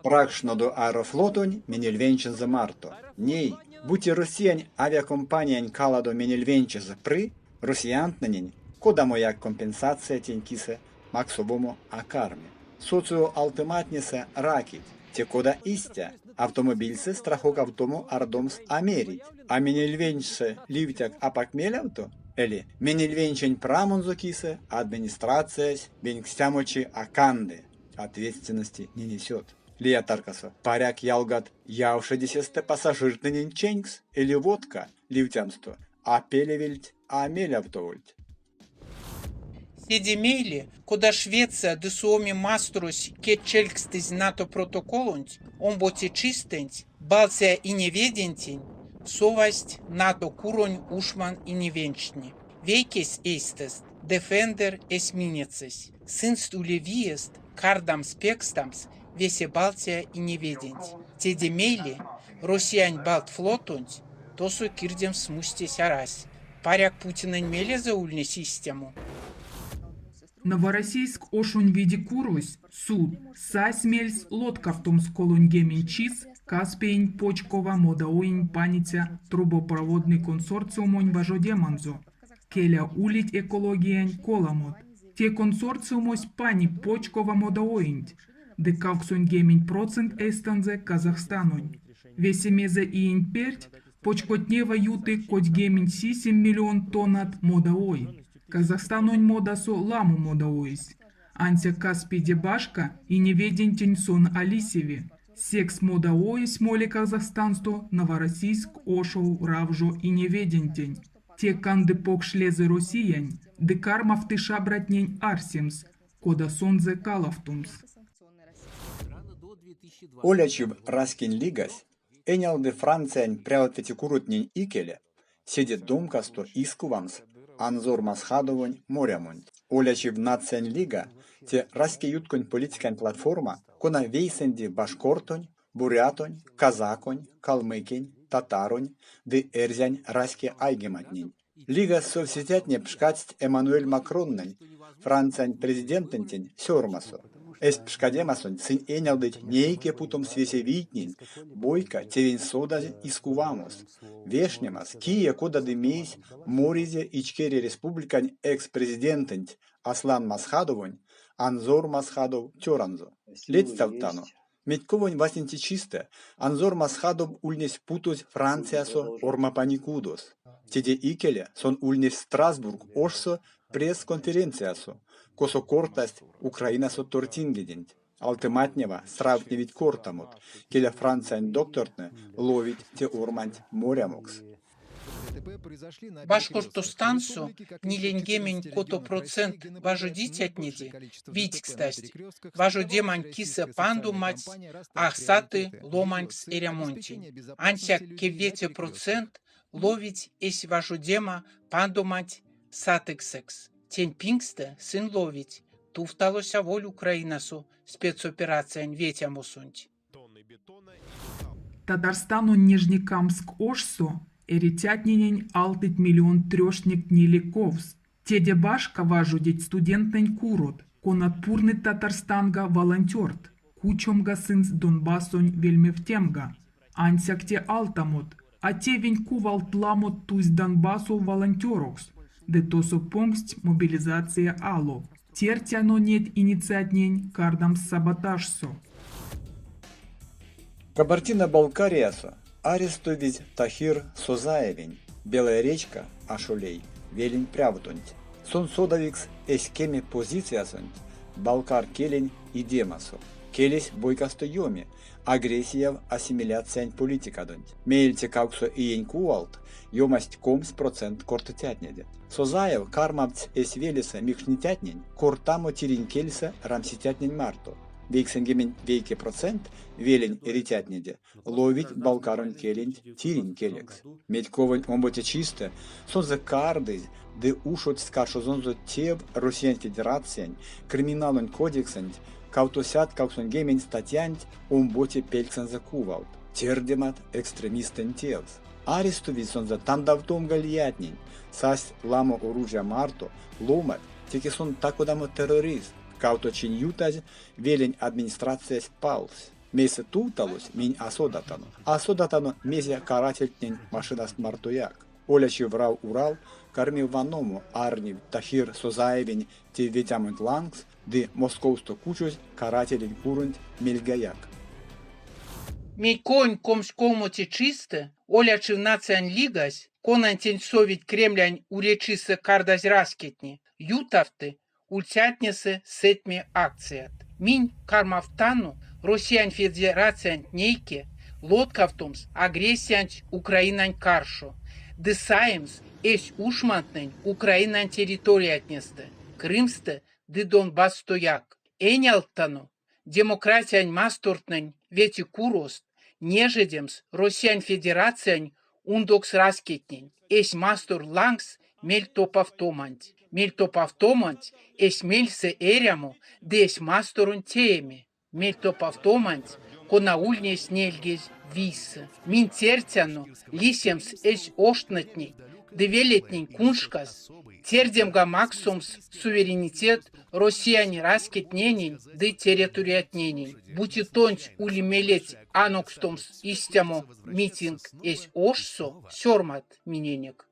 Пракшноду аерофлотонь менельвенчензе марто. Ней, будьте росіянь авіакомпаніянь каладо менельвенчезе при, росіянтненінь, кода моя компенсація тінькісе максовому акармі. Соціо алтиматнісе ракіть, те кода істя, автомобільсе страхок автому ардомс америть, а менельвенчсе лівтяк апакмелявто, или менельвенчень прамонзокисе администрациясь бенкстямочи аканды, ответственности не несет. Лия Таркасо, паряк ялгат, явшедесесте пассажиртынен ченькс, или водка, ливтямсто, а пелевельть, а мелявтовольть. Седемейли, куда Швеция де суоми маструс кетчелькстыз НАТО протоколунть, он боте чистенть, Балтия и неведентень, совасть НАТО куронь ушман и невенчни. Вейкес эйстест, дефендер эсминецес, сынст улевиест, кардамс пекстамс, весе Балтия и неведенть. Тедемейли, россиян балт флотунть, тосу кирдем смустесь арась. Паряк Путинен меле заульни систему. Новороссийск ошунь види курусь, суд, сасмельс, лодкавтом сколунь геменчис, Каспейн почкова модаоинь паниця трубопроводный консорциумонь важодеманзо, келя улить экологиянь коламот. Те консорциумось пани почкова модаоинь, де кавксунь гемень процент эстанзе Казахстанонь. Весемезе иень перть, почкотнева юты коть гемень 7 миллион тоннат модаой. Казахстанонь модасо ламу модаоис. Анся Каспи дебашка и неведентень сон Алисеве. Секс модаоис моле Казахстансто, Новороссийск, Ошоу, Равжо и неведентень. Те канды покшлезе Россиянь, де кармав ты шабратнень Арсимс, кода сонзе Калафтумс. Олячив раскин лигас, энял де Франциян пряответи курутнень икеле, седет домкасто искувамс, анзор масхадовонь морямонь. Олячив нациян лига, те раски ютконь политикань платформа, кона вейсенди башкортонь, бурятонь, казаконь, калмыкень, татаронь, де эрзянь раски айгематнень. Лига совсетятне пшкатсть Эммануэль Макроннень, Франциян президентентень сёрмасо. Эс пшкадемасонь сын энялдыть нейке путом свесевитнень, бойка тевень сода искувамос. Вешнемас, кие кода демейс, моризе ичкери республикань экс-президентенть Аслан Масхадовонь, Анзор Масхадов тёранзо. Летсталтано. Медьковонь васенти чисто, Анзор Масхадов ульнесь путус Франциасо ормапаникудос. Теде икеле сон ульнесь Страсбург ошсо пресс-конференциасо, косо кортасть Украинасо тортингеденть. Алтыматнева сравнивить кортамот, келя Франциян доктортне ловить те орманть морямокс. Башкортостансу ниленгемень кото процент важу дитятнеди, витькстасть, важу демань киса панду мать, ахсаты ломанькс и ремонтень. Антяк кевете процент ловить эсь важу дема панду мать сатексекс. Тень пингсте сын ловить, туфталося воль Украинасу спецоперациян ветямусунть. Татарстану Нижнекамск ошсо, эритятнинень алтыть миллион трешник нелековс. Теде башка важудить студентнень курот, конатпурный Татарстанга волонтерт, кучомга сынс Донбассонь вельмевтемга. Ансяк те алтамот, а те вень кувалт ламот тусь Донбассу волонтерокс, де тосо помсть мобилизация ало. Тертяно нет инициатнень кардам саботажсо. Кабардино-Балкариасо, Арестович Тахир Созаевень, Белая речка Ашулей, Велень Прявтонть, Сон Содавикс Эскеме Позициасонть, Балкар Келень и Демасо, Келесь Бойкасто Йоми, Агрессия в ассимиляциянь политикадонть, Мейльте Кауксо Иень Куалт, Йомасть комс процент кортотятнеде. Созаев кармавц эсвелиса микшнитятнень, кортамо тиринкельса рамситятнень марто. Вейксенгемень вейке процент, велень эритятнеде, ловить балкарон келень тирин келекс. Медьковань омботе чисто, сонзе карды, де ушот скаршозонзо тев Россиян Федерациянь, криминалон кодексанть, каутосят кауксонгемень статьянть омботе пельцензе кувалт. Тердемат экстремистен тевс. Арестович сонзе тандавтом гальятнень, сась ламо оружия марто, ломат, теки сон такодамо террорист. Кауто чинютаз велень администрация спалс. Месе туталось минь асодатану мезе карательтнень машинаст мартуяк. Олячи врав Урал, кормив ваному арнив Тахир Созаевень те ветямент лангс, ды московсто кучусь карателень курунть мельгаяк. Мейкоин комскомоти чисте, олячи в нациан лигас, конантень совет Кремлянь уречисе кардаз раскетни, ютавты, ульцятнесе сетми акцият. Минь кармавтану, Россиян Федерациян нейке, лодкавтомс агрессиянч Украинань каршо. Десаемс эсь ушмантнень Украинань территориятнесте, Крымсте ды Донбасс стояк. Энялтану, демократиянь мастортнень вети курост, нежедемс Россиян Федерациян ундокс раскетнень. Эсь мастор лангс мель топавтоманть. Мель топавтоманть эсь мельсе эряму, десь масторун тееми. Мель топавтоманть конаульнес нельгез виссе. Мин тертяну лисемс эсь оштнатней, девелетней куншкас, тердемга максумс суверенитет россияне раскетненень да территориатненень. Бутитонч улимелеть анокстомс истямо митинг эсь ошсо сёрмат миненек.